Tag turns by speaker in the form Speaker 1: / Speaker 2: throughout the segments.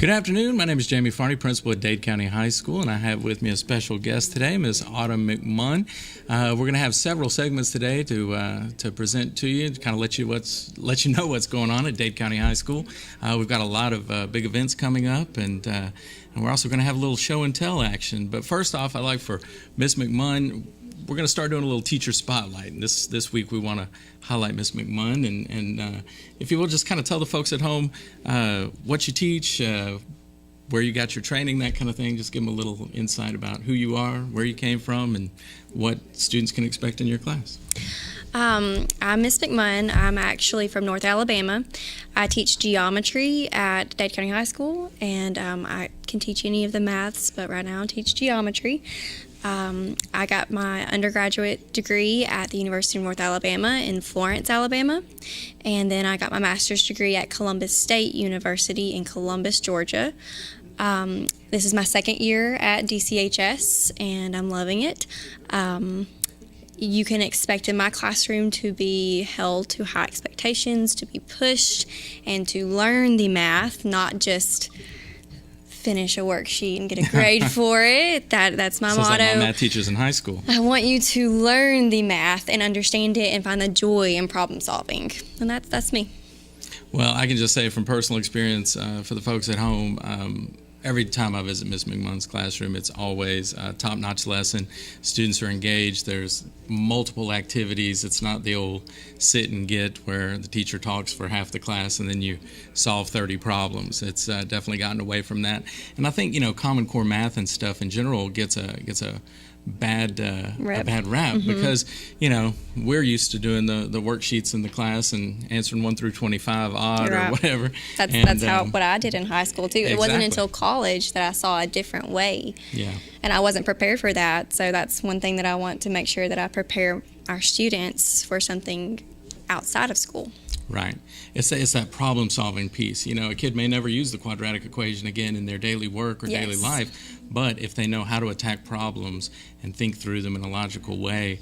Speaker 1: Good afternoon. My name is Jamie Farney, principal at Dade County High School, and I have with me a special guest today, Ms. Autumn McMunn. We're going to have several segments today to present to you, to kind of let you know what's going on at Dade County High School. We've got a lot of big events coming up, and we're also going to have a little show and tell action. But first off, I'd like for Ms. McMunn. We're going to start doing a little teacher spotlight. And this week we want to highlight Ms. McMunn. And if you will, just kind of tell the folks at home what you teach, where you got your training, that kind of thing. Just give them a little insight about who you are, where you came from, and what students can expect in your class.
Speaker 2: I'm Miss McMunn. I'm actually from North Alabama. I teach geometry at Dade County High School, and I can teach any of the maths, but right now I teach geometry. I got my undergraduate degree at the University of North Alabama in Florence, Alabama, and then I got my master's degree at Columbus State University in Columbus, Georgia. This is my second year at DCHS, and I'm loving it. You can expect in my classroom to be held to high expectations, to be pushed, and to learn the math, not just finish a worksheet and get a grade for it. That's my motto.
Speaker 1: Like my math teachers in high school.
Speaker 2: I want you to learn the math and understand it and find the joy in problem solving. And that's me.
Speaker 1: Well, I can just say from personal experience for the folks at home, every time I visit Ms. McMunn's classroom, it's always a top-notch lesson. Students are engaged. There's multiple activities. It's not the old sit and get where the teacher talks for half the class and then you solve 30 problems. It's definitely gotten away from that. And I think, Common Core math and stuff in general gets a bad rap
Speaker 2: Mm-hmm.
Speaker 1: because we're used to doing the worksheets in the class and answering 1 through 25 odd or whatever.
Speaker 2: That's what I did in high school too.
Speaker 1: Exactly.
Speaker 2: It wasn't until college that I saw a different way.
Speaker 1: Yeah.
Speaker 2: And I wasn't prepared for that. So that's one thing that I want to make sure that I prepare our students for something outside of school.
Speaker 1: Right. It's that problem-solving piece. A kid may never use the quadratic equation again in their daily work or daily life, but if they know how to attack problems and think through them in a logical way.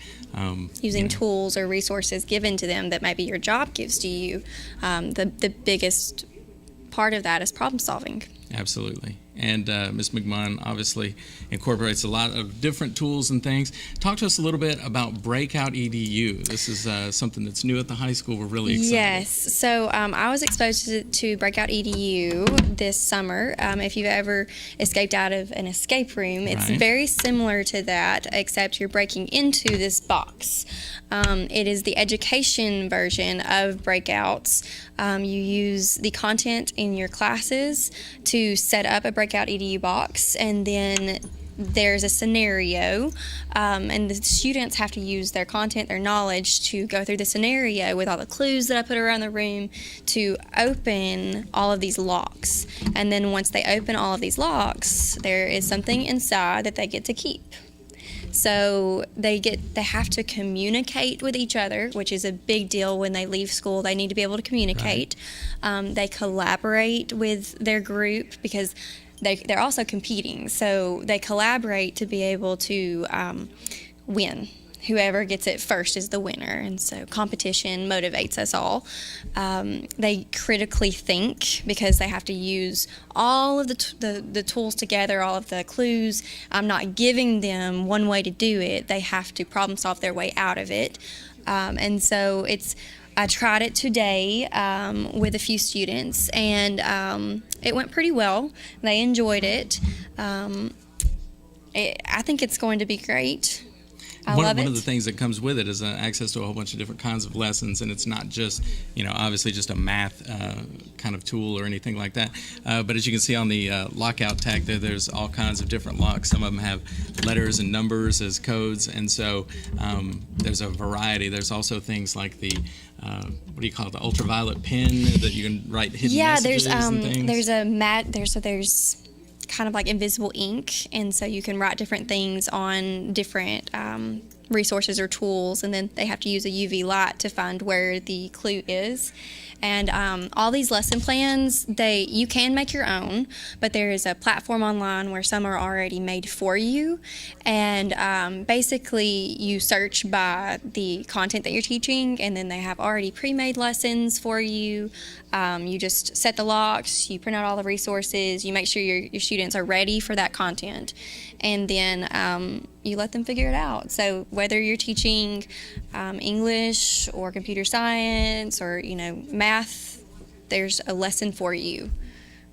Speaker 2: Using tools or resources given to them that maybe your job gives to you, the biggest part of that is problem-solving.
Speaker 1: Absolutely. And Ms. McMunn obviously incorporates a lot of different tools and things. Talk to us a little bit about Breakout EDU. This is something that's new at the high school. We're really excited.
Speaker 2: Yes. So I was exposed to Breakout EDU this summer. If you've ever escaped out of an escape room, it's very similar to that, except you're breaking into this box. It is the education version of Breakouts. You use the content in your classes to set up a Breakout EDU box, and then there's a scenario, and the students have to use their content, their knowledge, to go through the scenario with all the clues that I put around the room to open all of these locks. And then once they open all of these locks, there is something inside that they get to keep. So they have to communicate with each other, which is a big deal when they leave school. They need to be able to communicate. They collaborate with their group because they're also competing. So they collaborate to be able to win. Whoever gets it first is the winner, and so competition motivates us all. They critically think because they have to use all of the tools together, all of the clues. I'm not giving them one way to do it. They have to problem solve their way out of it. And so I tried it today with a few students, and it went pretty well. They enjoyed it. I think it's going to be great.
Speaker 1: One of the things that comes with it is access to a whole bunch of different kinds of lessons, and it's not just, obviously just a math kind of tool or anything like that. But as you can see on the lockout tag there's all kinds of different locks. Some of them have letters and numbers as codes, and so there's a variety. There's also things like the what do you call it? The ultraviolet pen that you can write hidden messages and things.
Speaker 2: There's kind of like invisible ink, and so you can write different things on different resources or tools, and then they have to use a UV light to find where the clue is. And all these lesson plans, you can make your own, but there is a platform online where some are already made for you. And basically, you search by the content that you're teaching, and then they have already pre-made lessons for you. You just set the locks, you print out all the resources, you make sure your students are ready for that content, and then you let them figure it out. So whether you're teaching English or computer science or math, there's a lesson for you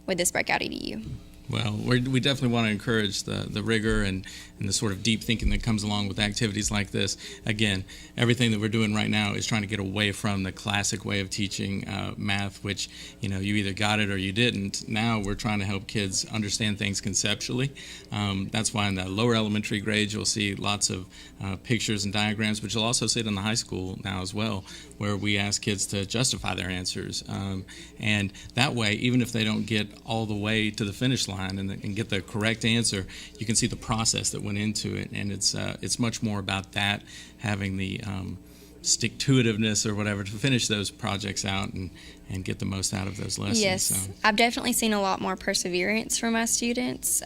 Speaker 2: with this Breakout EDU.
Speaker 1: Well, we definitely want to encourage the rigor and the sort of deep thinking that comes along with activities like this. Again, everything that we're doing right now is trying to get away from the classic way of teaching math, which, you either got it or you didn't. Now we're trying to help kids understand things conceptually. That's why in the lower elementary grades you'll see lots of pictures and diagrams, but you'll also see it in the high school now as well, where we ask kids to justify their answers. And that way, even if they don't get all the way to the finish line and get the correct answer, you can see the process that went into it, and it's much more about that, having the stick-to-itiveness or whatever to finish those projects out and get the most out of those lessons.
Speaker 2: Yes,
Speaker 1: so.
Speaker 2: I've definitely seen a lot more perseverance from my students.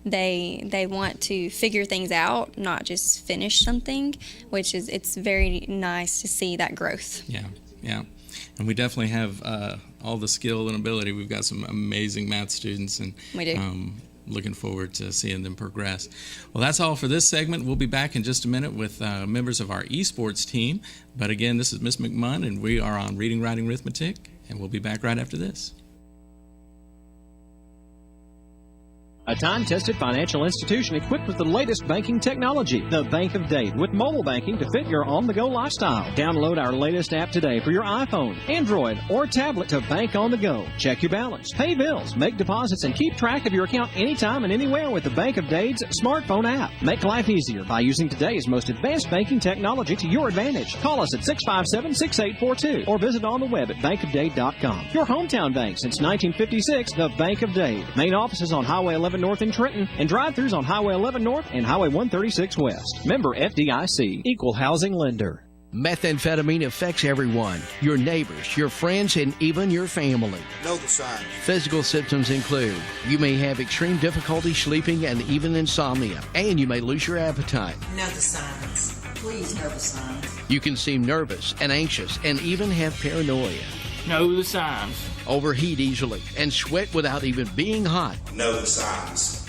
Speaker 2: They want to figure things out, not just finish something, it's very nice to see that growth.
Speaker 1: Yeah. And we definitely have all the skill and ability. We've got some amazing math students, and
Speaker 2: we do.
Speaker 1: Looking forward to seeing them progress. Well, that's all for this segment. We'll be back in just a minute with members of our esports team. But again, this is Miss McMunn, and we are on Reading, Writing, Arithmetic, and we'll be back right after this.
Speaker 3: A time-tested financial institution equipped with the latest banking technology. The Bank of Dade, with mobile banking to fit your on-the-go lifestyle. Download our latest app today for your iPhone, Android, or tablet to bank on the go. Check your balance, pay bills, make deposits, and keep track of your account anytime and anywhere with the Bank of Dade's smartphone app. Make life easier by using today's most advanced banking technology to your advantage. Call us at 657-6842 or visit on the web at bankofdade.com. Your hometown bank since 1956, the Bank of Dade. Main offices on Highway 11 North in Trenton, and drive-thrus on Highway 11 North and Highway 136 West. Member FDIC, Equal Housing Lender.
Speaker 4: Methamphetamine affects everyone, your neighbors, your friends, and even your family.
Speaker 5: Know the signs.
Speaker 4: Physical symptoms include you may have extreme difficulty sleeping and even insomnia, and you may lose your appetite.
Speaker 6: Know the signs. Please know the signs.
Speaker 4: You can seem nervous and anxious and even have paranoia.
Speaker 7: Know the signs.
Speaker 4: Overheat easily and sweat without even being hot.
Speaker 5: Know the signs.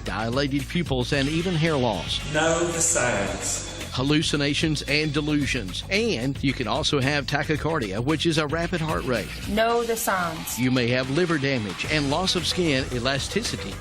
Speaker 4: Dilated pupils and even hair loss.
Speaker 5: Know the signs.
Speaker 4: Hallucinations and delusions. And you can also have tachycardia, which is a rapid heart rate.
Speaker 8: Know the signs.
Speaker 4: You may have liver damage and loss of skin elasticity.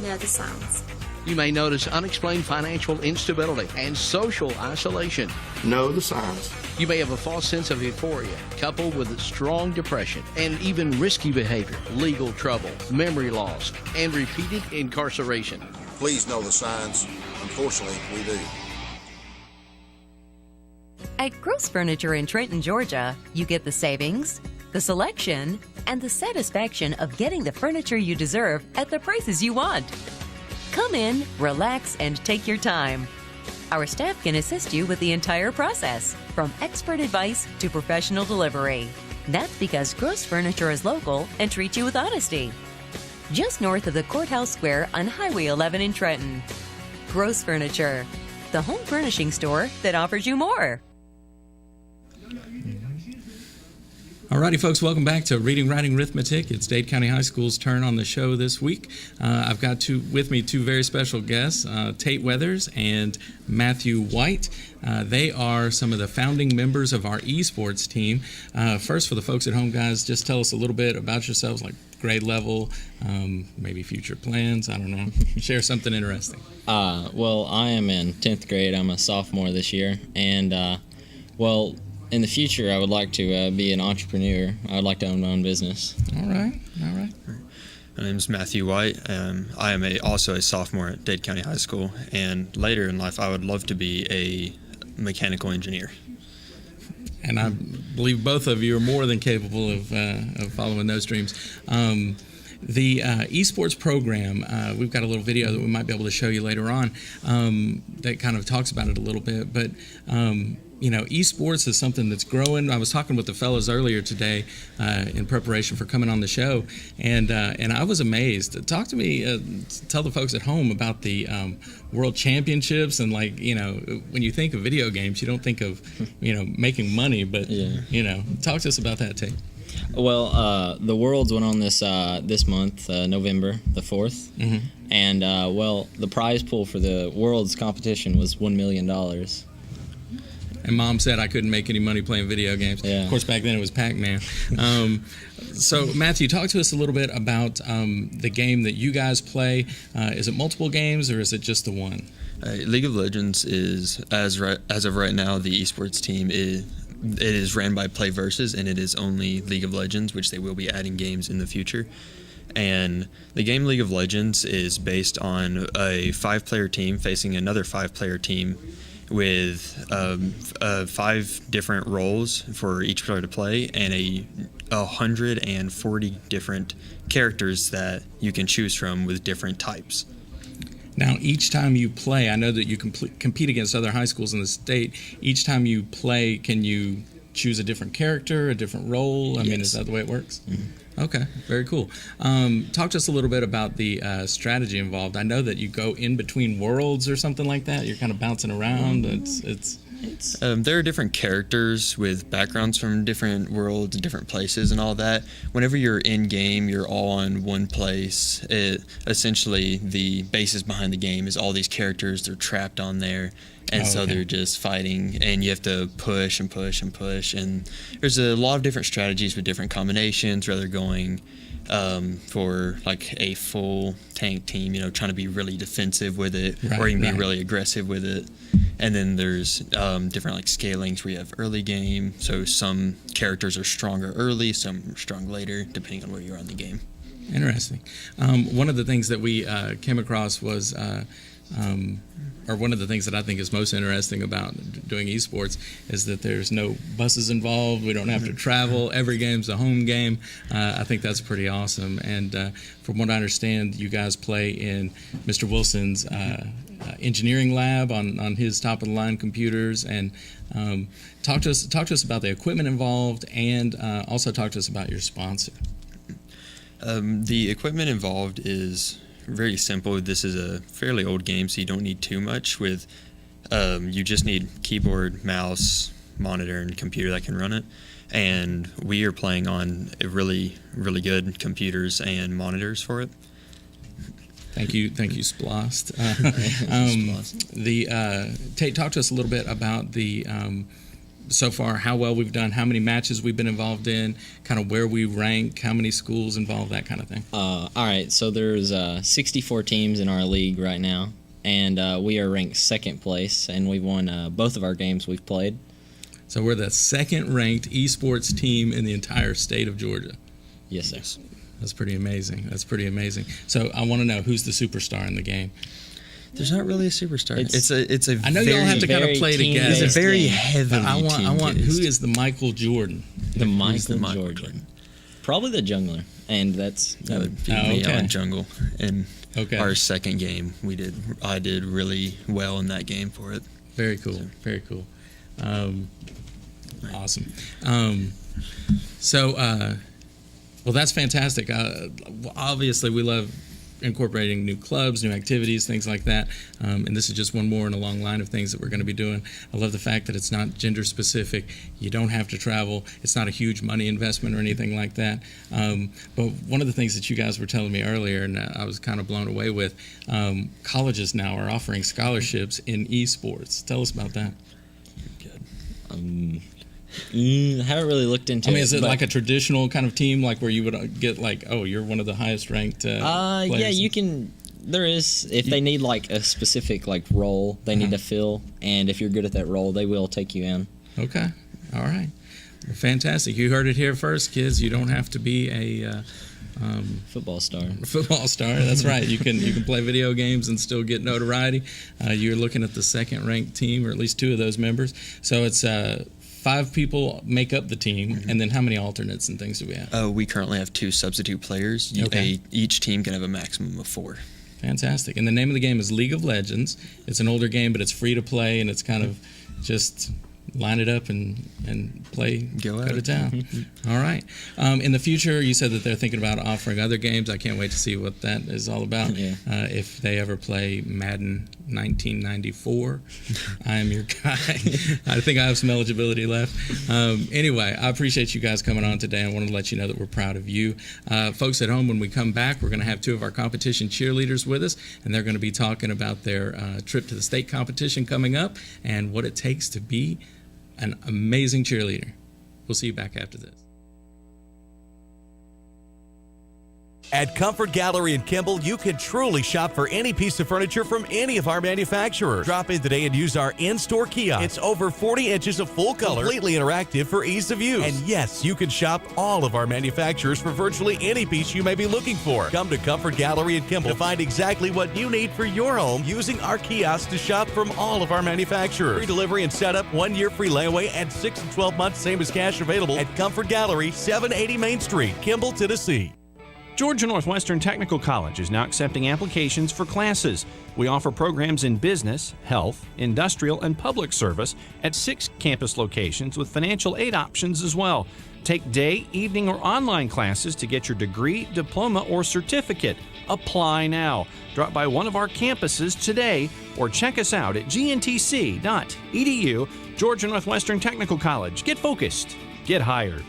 Speaker 8: Know the signs.
Speaker 4: You may notice unexplained financial instability and social isolation.
Speaker 5: Know the signs.
Speaker 4: You may have a false sense of euphoria, coupled with strong depression and even risky behavior, legal trouble, memory loss, and repeated incarceration.
Speaker 5: Please know the signs. Unfortunately, we do.
Speaker 9: At Gross Furniture in Trenton, Georgia, you get the savings, the selection, and the satisfaction of getting the furniture you deserve at the prices you want. Come in, relax, and take your time. Our staff can assist you with the entire process, from expert advice to professional delivery. That's because Gross Furniture is local and treats you with honesty. Just north of the Courthouse Square on Highway 11 in Trenton. Gross Furniture, the home furnishing store that offers you more.
Speaker 1: Alrighty, folks, welcome back to Reading, Writing, Arithmetic. It's Dade County High School's turn on the show this week. I've got with me two very special guests, Tate Weathers and Matthew White. They are some of the founding members of our esports team. First, for the folks at home, guys, just tell us a little bit about yourselves, like grade level, maybe future plans, I don't know. Share something interesting.
Speaker 10: Well, I am in 10th grade. I'm a sophomore this year. And, in the future, I would like to be an entrepreneur. I would like to own my own business.
Speaker 1: All right.
Speaker 11: My name is Matthew White. I am also a sophomore at Dade County High School, and later in life, I would love to be a mechanical engineer.
Speaker 1: And I believe both of you are more than capable of following those dreams. The esports program, we've got a little video that we might be able to show you later on that kind of talks about it a little bit. But, esports is something that's growing. I was talking with the fellows earlier today in preparation for coming on the show, and I was amazed. Talk to me, tell the folks at home about the World Championships, and when you think of video games, you don't think of, making money, but, talk to us about that, Tate.
Speaker 10: Well, the Worlds went on this month, November the 4th, and the prize pool for the Worlds competition was $1 million.
Speaker 1: And Mom said I couldn't make any money playing video games.
Speaker 10: Yeah.
Speaker 1: Of course, back then it was Pac-Man. So, Matthew, talk to us a little bit about the game that you guys play. Is it multiple games, or is it just the one?
Speaker 11: League of Legends is, as of right now, the esports team it is ran by Play Versus, and it is only League of Legends, which they will be adding games in the future. And the game League of Legends is based on a 5-player team facing another 5-player team with 5 different roles for each player to play, and 140 different characters that you can choose from with different types.
Speaker 1: Now, each time you play, I know that you compete against other high schools in the state. Each time you play, can you choose a different character, a different role? I mean, is that the way it works? Mm-hmm. Okay, very cool. Talk to us a little bit about the strategy involved. I know that you go in between worlds or something like that. You're kind of bouncing around.
Speaker 11: There are different characters with backgrounds from different worlds and different places and all that. Whenever you're in game, you're all in one place. Essentially, the basis behind the game is all these characters. They're trapped on there. And so they're just fighting, and you have to push and push and push. And there's a lot of different strategies with different combinations, whether going for like a full tank team, trying to be really defensive with it, or you can be really aggressive with it. And then there's different scalings where you have early game. So some characters are stronger early, some are strong later, depending on where you are in the game.
Speaker 1: Interesting. One of the things that we came across was or one of the things that I think is most interesting about doing esports is that there's no buses involved. We don't have to travel. Every game's a home game. I think that's pretty awesome. And from what I understand, you guys play in Mr. Wilson's engineering lab on his top-of-the-line computers. And talk to us about the equipment involved, and also talk to us about your sponsor.
Speaker 11: The equipment involved is very simple. This is a fairly old game, so you don't need too much. With you just need keyboard, mouse, monitor, and computer that can run it. And we are playing on really, really good computers and monitors for it.
Speaker 1: Thank you, Splost. Tate, talk to us a little bit about the so far, how well we've done, how many matches we've been involved in, kind of where we rank, how many schools involved, that kind of thing.
Speaker 10: All right, so there's 64 teams in our league right now, and we are ranked second place, and we've won both of our games we've played.
Speaker 1: So we're the second-ranked esports team in the entire state of Georgia.
Speaker 10: Yes, sir.
Speaker 1: That's pretty amazing. So I want to know, who's the superstar in the game?
Speaker 11: There's not really a superstar. It's a.
Speaker 1: I know y'all have to kind of play together.
Speaker 11: It's a very heavily.
Speaker 1: I want. Who is the Michael Jordan?
Speaker 10: The Michael Jordan. Probably the jungler, and that
Speaker 11: would be me on jungle. And our second game, I did really well in that game for it.
Speaker 1: Very cool. Very cool. Awesome. Well, that's fantastic. Obviously, we love incorporating new clubs, new activities, things like that. And this is just one more in a long line of things that we're going to be doing. I love the fact that it's not gender specific. You don't have to travel. It's not a huge money investment or anything like that. But one of the things that you guys were telling me earlier, and I was kind of blown away with, colleges now are offering scholarships in esports. Tell us about that.
Speaker 10: Good. I haven't really looked into it.
Speaker 1: Is it like a traditional kind of team, like where you would get you're one of the highest ranked players?
Speaker 10: Yeah, you can. There is, if they need a specific role they need to fill, and if you're good at that role, they will take you in.
Speaker 1: Okay, all right, well, fantastic. You heard it here first, kids. You don't have to be a
Speaker 10: football star.
Speaker 1: That's right. You can play video games and still get notoriety. You're looking at the second ranked team, or at least two of those members. So it's 5 people make up the team, and then how many alternates and things do we have?
Speaker 11: We currently have 2 substitute players. Each team can have a maximum of 4.
Speaker 1: Fantastic. And the name of the game is League of Legends. It's an older game, but it's free to play, and it's kind of just line it up and play, go to town. All right. In the future, you said that they're thinking about offering other games. I can't wait to see what that is all about. If they ever play Madden 1994, I am your guy. I think I have some eligibility left. Anyway, I appreciate you guys coming on today. I wanted to let you know that we're proud of you. Folks at home, when we come back, we're going to have 2 of our competition cheerleaders with us, and they're going to be talking about their trip to the state competition coming up and what it takes to be an amazing cheerleader. We'll see you back after this.
Speaker 7: At Comfort Gallery in Kimball, you can truly shop for any piece of furniture from any of our manufacturers. Drop in today and use our in-store kiosk. It's over 40 inches of full color, completely interactive for ease of use. And yes, you can shop all of our manufacturers for virtually any piece you may be looking for. Come to Comfort Gallery in Kimball to find exactly what you need for your home using our kiosk to shop from all of our manufacturers. Free delivery and setup, 1-year free layaway, and 6 and 12 months same as cash available at Comfort Gallery, 780 Main Street, Kimball, Tennessee.
Speaker 12: Georgia Northwestern Technical College is now accepting applications for classes. We offer programs in business, health, industrial, and public service at 6 campus locations with financial aid options as well. Take day, evening, or online classes to get your degree, diploma, or certificate. Apply now. Drop by one of our campuses today or check us out at gntc.edu. Georgia Northwestern Technical College. Get focused. Get hired.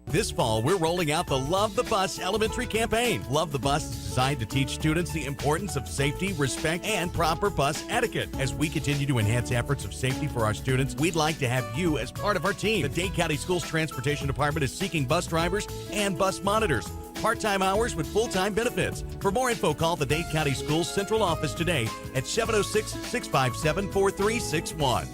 Speaker 7: This fall, we're rolling out the Love the Bus Elementary campaign. Love the Bus is designed to teach students the importance of safety, respect, and proper bus etiquette. As we continue to enhance efforts of safety for our students, we'd like to have you as part of our team. The Dade County Schools Transportation Department is seeking bus drivers and bus monitors. Part-time hours with full-time benefits. For more info, call the Dade County Schools Central Office today at 706-657-4361.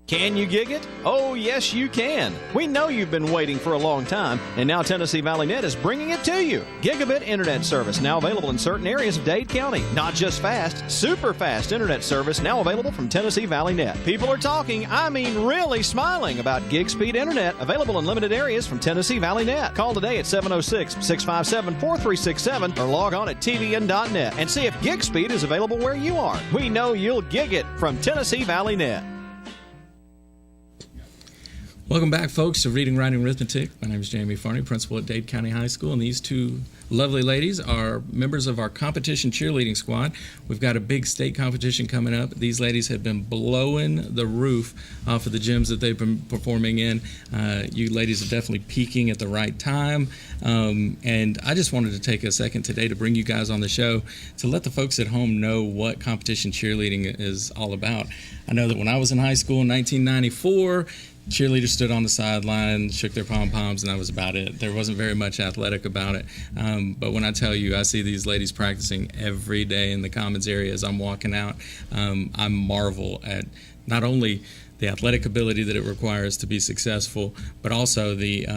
Speaker 3: Can you gig it? Oh, yes, you can. We know you've been waiting for a long time, and now Tennessee Valley Net is bringing it to you. Gigabit internet service now available in certain areas of Dade County. Not just fast, super fast internet service now available from Tennessee Valley Net. People are talking, I mean really smiling about gig speed internet available in limited areas from Tennessee Valley Net. Call today at 706-657-4367 or log on at tvn.net and see if gig speed is available where you are. We know you'll gig it from Tennessee Valley Net.
Speaker 1: Welcome back, folks, to Reading, Writing, Arithmetic. My name is Jamie Farney, principal at Dade County High School, and these 2 lovely ladies are members of our competition cheerleading squad. We've got a big state competition coming up. These ladies have been blowing the roof off of the gyms that they've been performing in. You ladies are definitely peaking at the right time, and I just wanted to take a second today to bring you guys on the show to let the folks at home know what competition cheerleading is all about. I know that when I was in high school in 1994, cheerleaders stood on the sideline, shook their pom-poms, and that was about it. There wasn't very much athletic about it. But when I tell you, I see these ladies practicing every day in the commons area as I'm walking out, I marvel at not only the athletic ability that it requires to be successful, but also the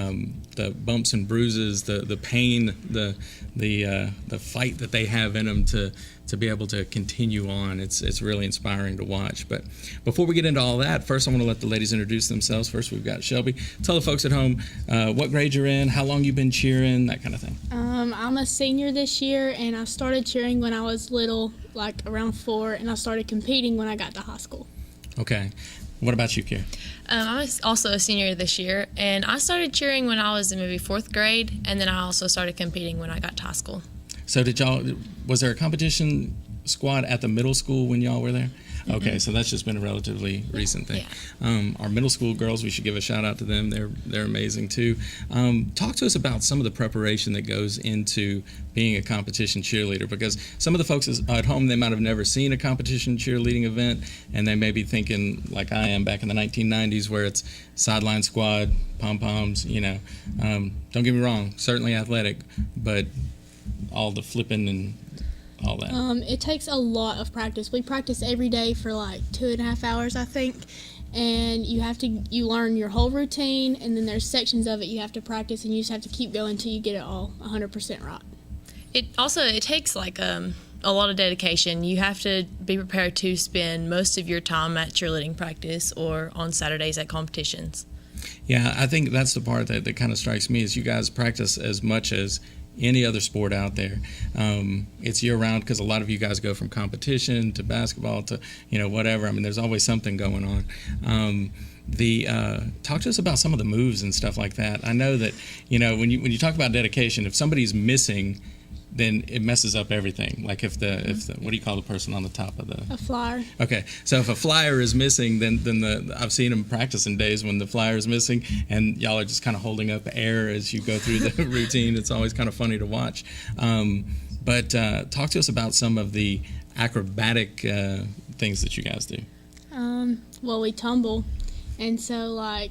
Speaker 1: bumps and bruises, the pain, the fight that they have in them to be able to continue on. It's really inspiring to watch. But before we get into all that, first I want to let the ladies introduce themselves. First we've got Shelby. Tell the folks at home what grade you're in, how long you've been cheering, that kind of thing.
Speaker 13: I'm a senior this year, and I started cheering when I was little, like around 4, and I started competing when I got to high school.
Speaker 1: Okay. What about you, Kier?
Speaker 14: I'm also a senior this year, and I started cheering when I was in maybe 4th grade, and then I also started competing when I got to high school.
Speaker 1: So was there a competition squad at the middle school when y'all were there? Mm-hmm. Okay, so that's just been a relatively recent thing. Yeah. Our middle school girls, we should give a shout out to them. They're amazing too. Talk to us about some of the preparation that goes into being a competition cheerleader, because some of the folks at home, they might have never seen a competition cheerleading event, and they may be thinking like I am back in the 1990s, where it's sideline squad, pom-poms, Don't get me wrong, certainly athletic, but all the flipping and all that.
Speaker 13: It takes a lot of practice. We practice every day for like 2.5 hours, I think, and you learn your whole routine, and then there's sections of it you have to practice, and you just have to keep going until you get it all 100% right.
Speaker 14: It takes like a lot of dedication. You have to be prepared to spend most of your time at cheerleading practice or on Saturdays at competitions.
Speaker 1: Yeah, I think that's the part that kind of strikes me is you guys practice as much as any other sport out there. It's year-round because a lot of you guys go from competition to basketball to, whatever. I mean, there's always something going on. Talk to us about some of the moves and stuff like that. I know that, when you talk about dedication, if somebody's missing, then it messes up everything. Like if the what do you call the person on the top of the?
Speaker 13: A flyer.
Speaker 1: Okay, so if a flyer is missing, then I've seen them practicing days when the flyer is missing, and y'all are just kind of holding up air as you go through the routine. It's always kind of funny to watch. But talk to us about some of the acrobatic things that you guys do.
Speaker 13: Well, we tumble, and so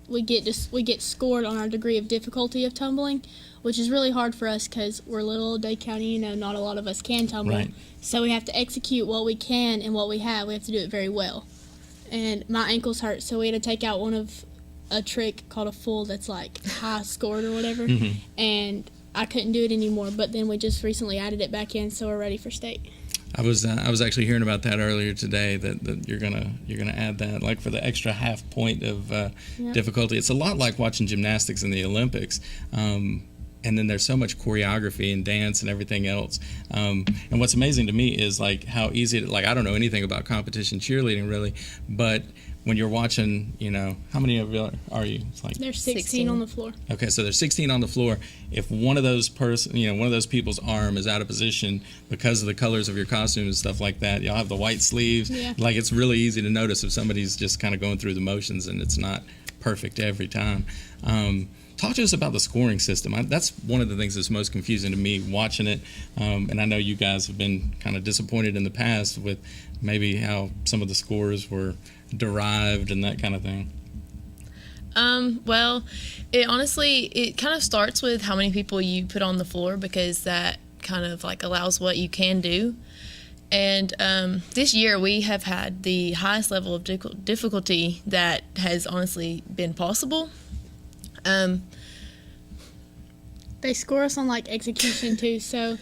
Speaker 13: we get scored on our degree of difficulty of tumbling, which is really hard for us because we're little Dade County. Not a lot of us can tumble,
Speaker 1: right.
Speaker 13: So we have to execute what we can and what we have. We have to do it very well. And my ankles hurt, so we had to take out a trick called a full that's like high scored or whatever, and I couldn't do it anymore. But then we just recently added it back in, so we're ready for state.
Speaker 1: I was actually hearing about that earlier today. That you're gonna add that, like, for the extra half point of difficulty. It's a lot like watching gymnastics in the Olympics. And then there's so much choreography and dance and everything else. And what's amazing to me is like how easy I don't know anything about competition cheerleading really, but when you're watching, how many of you are you? It's like
Speaker 13: there's 16 on the floor.
Speaker 1: Okay, so there's 16 on the floor. If one of those people's arm is out of position because of the colors of your costume and stuff like that, y'all have the white sleeves.
Speaker 13: Yeah.
Speaker 1: Like, it's really easy to notice if somebody's just kind of going through the motions and it's not perfect every time. Talk to us about the scoring system. That's one of the things that's most confusing to me watching it. And I know you guys have been kind of disappointed in the past with maybe how some of the scores were derived and that kind of thing.
Speaker 14: Well, it kind of starts with how many people you put on the floor, because that kind of allows what you can do. And this year we have had the highest level of difficulty that has honestly been possible.
Speaker 13: They score us on execution too. So,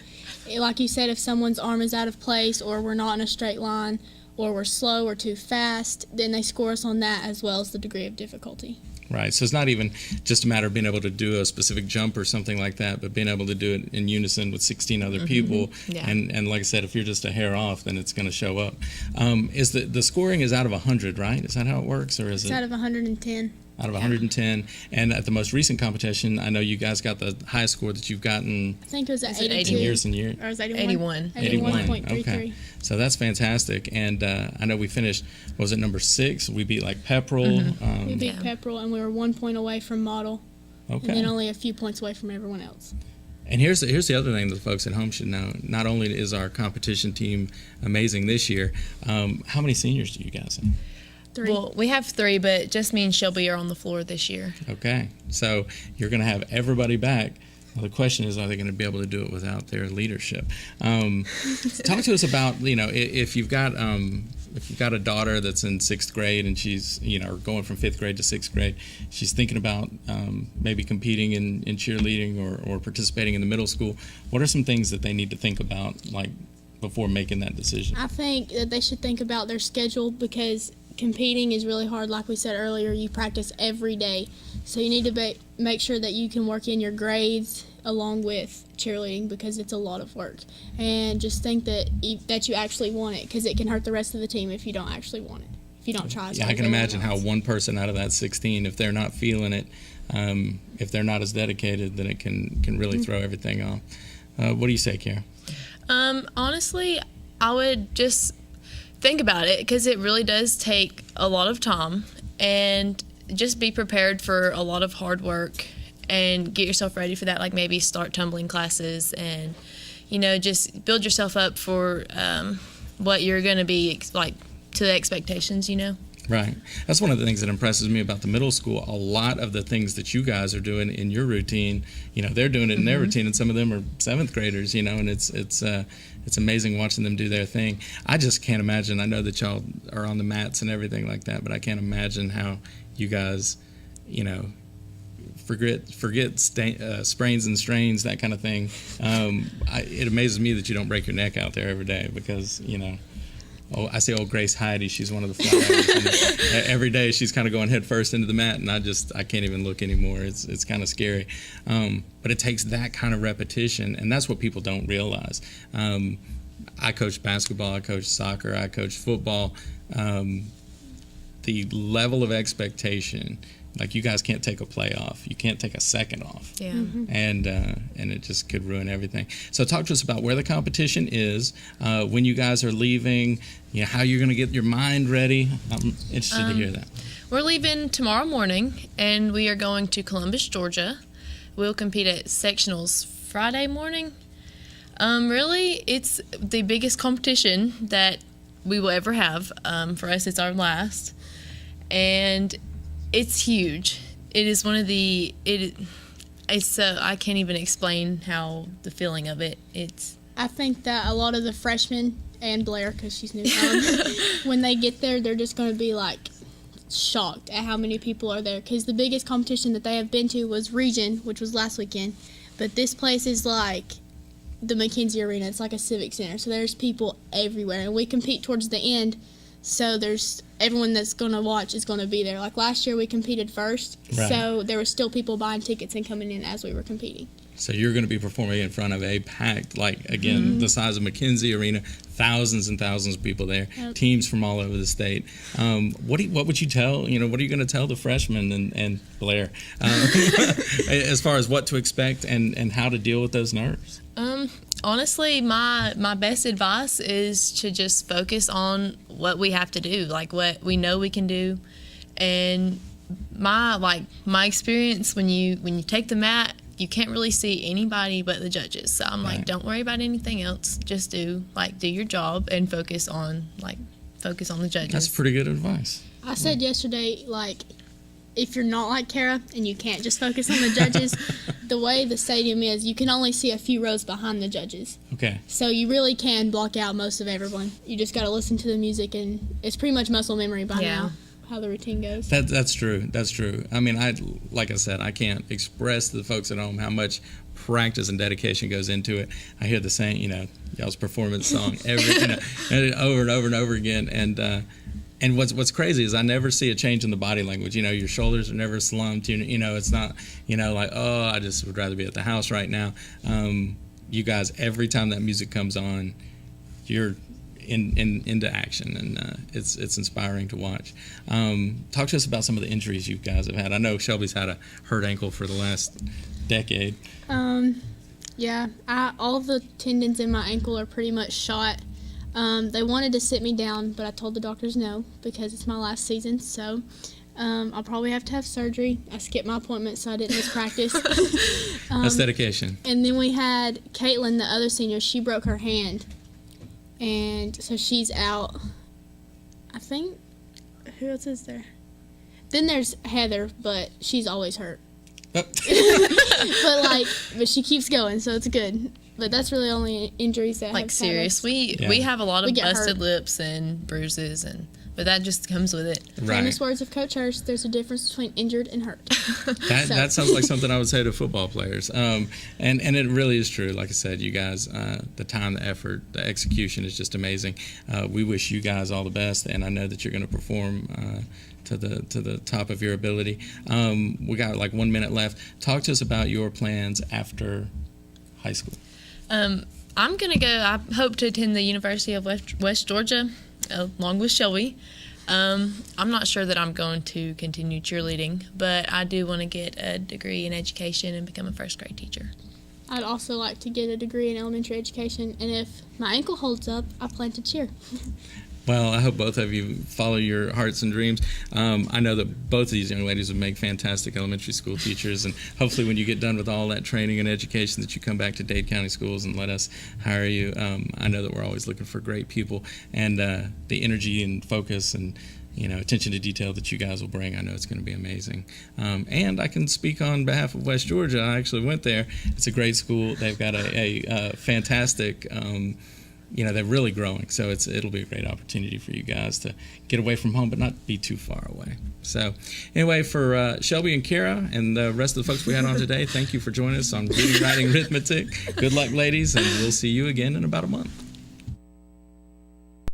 Speaker 13: like you said, if someone's arm is out of place, or we're not in a straight line, or we're slow or too fast, then they score us on that as well as the degree of difficulty.
Speaker 1: Right. So it's not even just a matter of being able to do a specific jump or something like that, but being able to do it in unison with 16 other people.
Speaker 14: Yeah.
Speaker 1: And like I said, if you're just a hair off, then it's going to show up. Is the scoring is out of 100, right? Is that how it works, or is
Speaker 13: it's out of 110?
Speaker 1: Out of 110. And at the most recent competition, I know you guys got the highest score that you've gotten.
Speaker 13: I think it was at 82.
Speaker 1: In years and years.
Speaker 13: Or was it
Speaker 14: 81?
Speaker 13: 81.33.
Speaker 1: Okay. So that's fantastic. And I know we finished, was it number 6? We beat Pepperell.
Speaker 13: We beat Pepperell, and we were 1 point away from model.
Speaker 1: Okay.
Speaker 13: And then only a few points away from everyone else.
Speaker 1: And here's the other thing that the folks at home should know. Not only is our competition team amazing this year, how many seniors do you guys have?
Speaker 13: 3.
Speaker 14: Well, we have 3, but just me and Shelby are on the floor this year.
Speaker 1: Okay. So you're going to have everybody back. Well, the question is, are they going to be able to do it without their leadership? Talk to us about, if you've got a daughter that's in 6th grade and she's, going from 5th grade to 6th grade, she's thinking about maybe competing in cheerleading or participating in the middle school. What are some things that they need to think about, before making that decision?
Speaker 13: I think that they should think about their schedule, because competing is really hard. Like we said earlier, you practice every day. So you need to make sure that you can work in your grades along with cheerleading, because it's a lot of work. And just think that you actually want it, because it can hurt the rest of the team if you don't actually want it, if you don't try as hard.
Speaker 1: Yeah, I can imagine how one person out of that 16, if they're not feeling it, if they're not as dedicated, then it can really throw everything off. What do you say, Kara?
Speaker 14: Honestly, I would just think about it, because it really does take a lot of time, and just be prepared for a lot of hard work and get yourself ready for that. Maybe start tumbling classes and, just build yourself up for what you're going to be to the expectations,
Speaker 1: Right. That's one of the things that impresses me about the middle school. A lot of the things that you guys are doing in your routine, they're doing it in their routine, and some of them are 7th graders, and it's amazing watching them do their thing. I just can't imagine. I know that y'all are on the mats and everything like that, but I can't imagine how you guys, forget sprains and strains, that kind of thing. It amazes me that you don't break your neck out there every day because, I see old Grace Heidi. She's one of the flyers. Every day she's kind of going head first into the mat, and I can't even look anymore. It's kind of scary. But it takes that kind of repetition, and that's what people don't realize. I coach basketball, I coach soccer, I coach football. The level of expectation, like you guys can't take a play off. You can't take a second off.
Speaker 14: Yeah.
Speaker 2: Mm-hmm.
Speaker 1: And it just could ruin everything. So talk to us about where the competition is, when you guys are leaving, how you're going to get your mind ready. I'm interested to hear that.
Speaker 14: We're leaving tomorrow morning, and we are going to Columbus, Georgia. We'll compete at sectionals Friday morning. Really, it's the biggest competition that we will ever have. For us, it's our last. And it's huge. It is one of the, I can't even explain how the feeling of it.
Speaker 13: I think that a lot of the freshmen and Blair, because she's new, when they get there, they're just going to be like shocked at how many people are there. Because the biggest competition that they have been to was Region, which was last weekend. But this place is like the McKenzie Arena. It's like a civic center. So there's people everywhere. And we compete towards the end. So there's everyone that's going to watch is going to be there. Like last year we competed first.
Speaker 1: Right.
Speaker 13: So there were still people buying tickets and coming in as we were competing.
Speaker 1: So you're going to be performing in front of a packed, the size of McKenzie Arena, thousands and thousands of people there, teams from all over the state. What would you tell, what are you going to tell the freshmen and Blair as far as what to expect and how to deal with those nerves?
Speaker 14: Honestly, my best advice is to just focus on what we have to do, like what we know we can do. And my experience when you take the mat, you can't really see anybody but the judges. So I'm like, don't worry about anything else. Just do your job and focus on the judges.
Speaker 1: That's pretty good advice.
Speaker 13: I said yesterday, if you're not like Kara and you can't just focus on the judges, the way the stadium is, you can only see a few rows behind the judges.
Speaker 1: Okay.
Speaker 13: So you really can block out most of everyone. You just got to listen to the music, and it's pretty much muscle memory by now how the routine goes.
Speaker 1: That's true. That's true. I mean, like I said, I can't express to the folks at home how much practice and dedication goes into it. I hear the saying, y'all's performance song over and over and over again, and what's crazy is I never see a change in the body language. Your shoulders are never slumped. It's not, I just would rather be at the house right now. You guys, every time that music comes on, you're into action, and it's inspiring to watch. Talk to us about some of the injuries you guys have had. I know Shelby's had a hurt ankle for the last decade.
Speaker 13: Yeah, all the tendons in my ankle are pretty much shot. They wanted to sit me down, but I told the doctors no because it's my last season. So I'll probably have to have surgery. I skipped my appointment, so I didn't miss practice.
Speaker 1: That's dedication.
Speaker 13: And then we had Caitlin, the other senior. She broke her hand, and so she's out. I think, who else is there? Then there's Heather, but she's always hurt. but she keeps going, so it's good. But that's really only injuries that have
Speaker 14: serious. We have a lot of busted lips and bruises, but that just comes with it.
Speaker 1: Right.
Speaker 13: Famous words of Coach Hurst: "There's a difference between injured and hurt."
Speaker 1: That sounds like something I would say to football players, and it really is true. Like I said, you guys, the time, the effort, the execution is just amazing. We wish you guys all the best, and I know that you're going to perform to the top of your ability. We got 1 minute left. Talk to us about your plans after high school.
Speaker 14: I'm going to go, I hope to attend the University of West Georgia, along with Shelby. I'm not sure that I'm going to continue cheerleading, but I do want to get a degree in education and become a first grade teacher.
Speaker 13: I'd also like to get a degree in elementary education, and if my ankle holds up, I plan to cheer.
Speaker 1: Well, I hope both of you follow your hearts and dreams. I know that both of these young ladies would make fantastic elementary school teachers, and hopefully when you get done with all that training and education that you come back to Dade County Schools and let us hire you. I know that we're always looking for great people, and the energy and focus and attention to detail that you guys will bring, I know it's going to be amazing. And I can speak on behalf of West Georgia. I actually went there. It's a great school. They've got a fantastic they're really growing. So it'll be a great opportunity for you guys to get away from home, but not be too far away. So anyway, for Shelby and Kara and the rest of the folks we had on today, thank you for joining us on Reading, Writing, Arithmetic. Good luck, ladies, and we'll see you again in about a month.